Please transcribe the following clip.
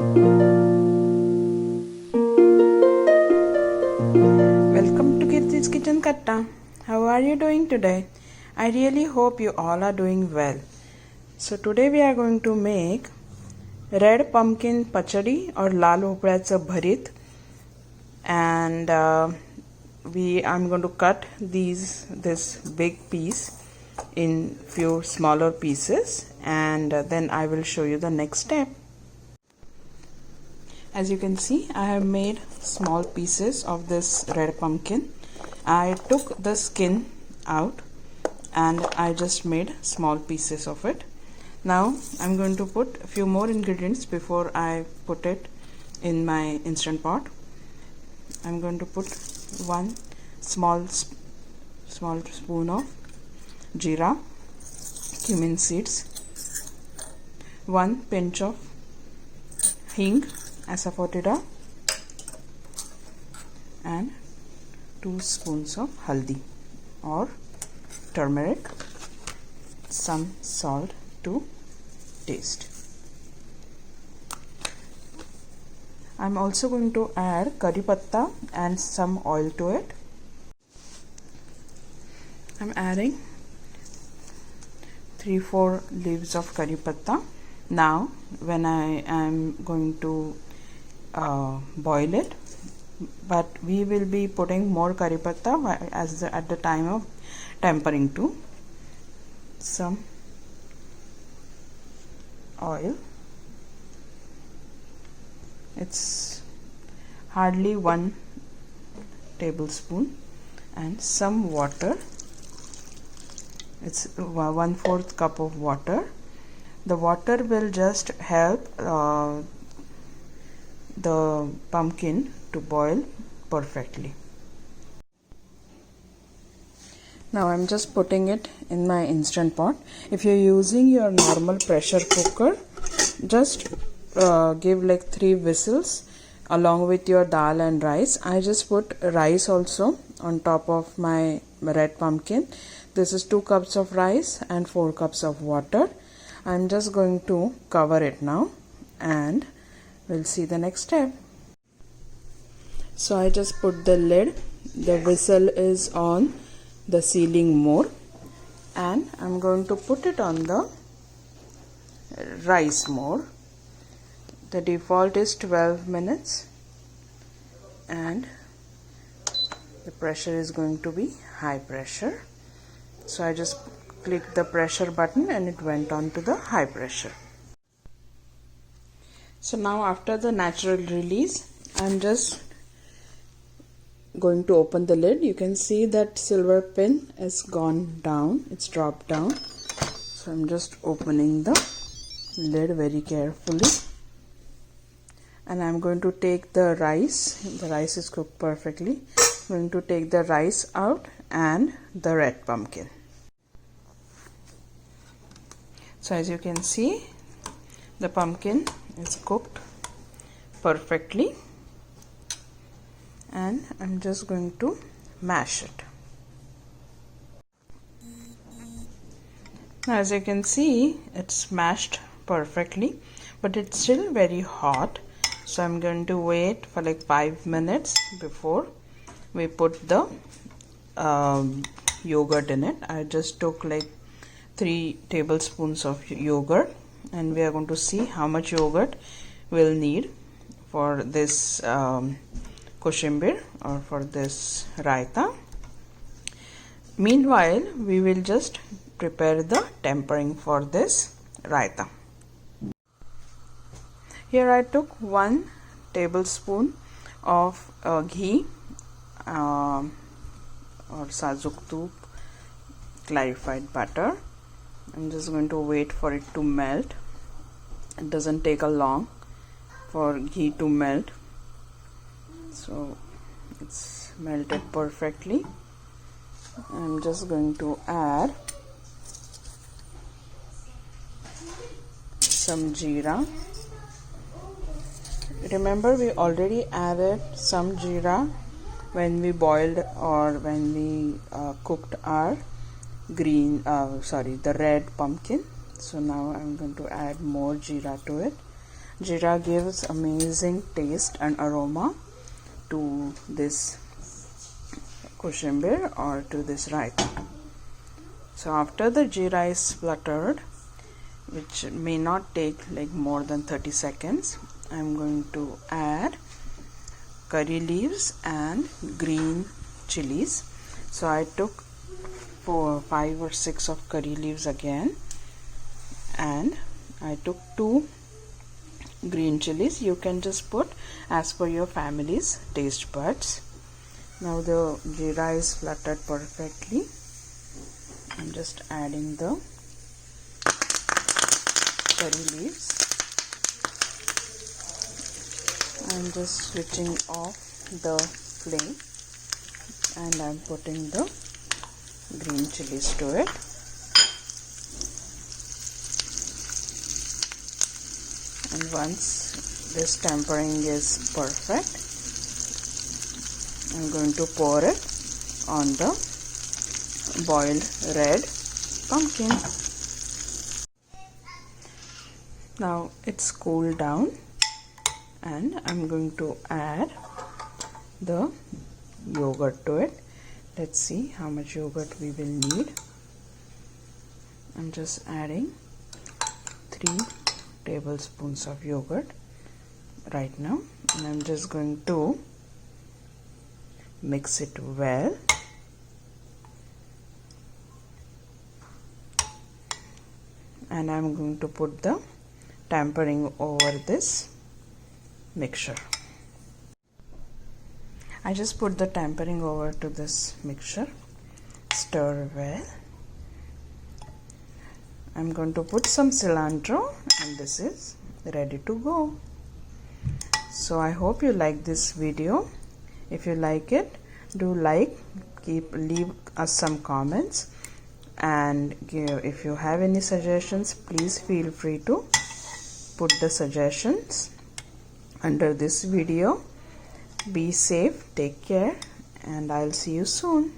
Welcome to Kirti's Kitchen Katta. How are you doing today? I really hope you all are doing well. So today we are going to make red pumpkin pachadi or Lal Bhoplyache bharit, and I'm going to cut this big piece in few smaller pieces, and then I will show you the next step. As you can see, I have made small pieces of this red pumpkin. I took the skin out and I just made small pieces of it. Now I'm going to put a few more ingredients before I put it in my instant pot. I'm going to put one small spoon of jeera, cumin seeds, one pinch of hing, asafoetida, and 2 spoons of haldi or turmeric, some salt to taste. I'm also going to add curry patta and some oil to it. I'm adding 3-4 leaves of curry patta. Now when I am going to boil it, but we will be putting more curry patta at the time of tempering too. Some oil, it's hardly 1 tablespoon, and some water, it's 1/4 cup of water. The water will just help the pumpkin to boil perfectly. Now I'm just putting it in my instant pot. If you're using your normal pressure cooker, just give like 3 whistles along with your dal and rice. I just put rice also on top of my red pumpkin. This is 2 cups of rice and 4 cups of water. I'm just going to cover it now and we'll see the next step. So I just put the lid. The whistle is on the sealing mode, and I'm going to put it on the rice mode. The default is 12 minutes and the pressure is going to be high pressure. So I just clicked the pressure button and it went on to the high pressure. So now after the natural release, I'm just going to open the lid. You can see that silver pin has gone down, it's dropped down. So I'm just opening the lid very carefully, and I'm going to take the rice. The rice is cooked perfectly. I'm going to take the rice out and the red pumpkin. So as you can see, the pumpkin is cooked perfectly, and I'm just going to mash it. Now as you can see, it's mashed perfectly, but it's still very hot. So I'm going to wait for like 5 minutes before we put the yogurt in it. I just took like 3 tablespoons of yogurt, and we are going to see how much yogurt we'll need for this Koshimbir or for this Raita. Meanwhile, we will just prepare the tempering for this Raita. Here I took 1 tablespoon of ghee or sajuk toop, clarified butter. I'm just going to wait for it to melt. It doesn't take a long for ghee to melt. So it's melted perfectly. I'm just going to add some jeera. Remember, we already added some jeera when we boiled or when we cooked our the red pumpkin. So now I'm going to add more jeera to it. Jeera gives amazing taste and aroma to this Koshimbir or to this Raita. So after the jeera is spluttered, which may not take like more than 30 seconds, I'm going to add curry leaves and green chilies. So I took 5 or 6 of curry leaves again, and I took 2 green chilies. You can just put as per your family's taste buds. Now the jeera is spluttered perfectly. I'm just adding the curry leaves. I'm just switching off the flame and I'm putting the green chilies to it. And once this tempering is perfect, I'm going to pour it on the boiled red pumpkin. Now it's cooled down and I'm going to add the yogurt to it. Let's see how much yogurt we will need. I'm just adding 3 tablespoons of yogurt right now, and I'm just going to mix it well. And I'm going to put the tempering over this mixture. I just put the tempering over to this mixture. Stir well. I'm going to put some cilantro and this is ready to go. So I hope you like this video. If you like it, do like, leave us some comments, and if you have any suggestions, please feel free to put the suggestions under this video. Be safe, take care, and I'll see you soon.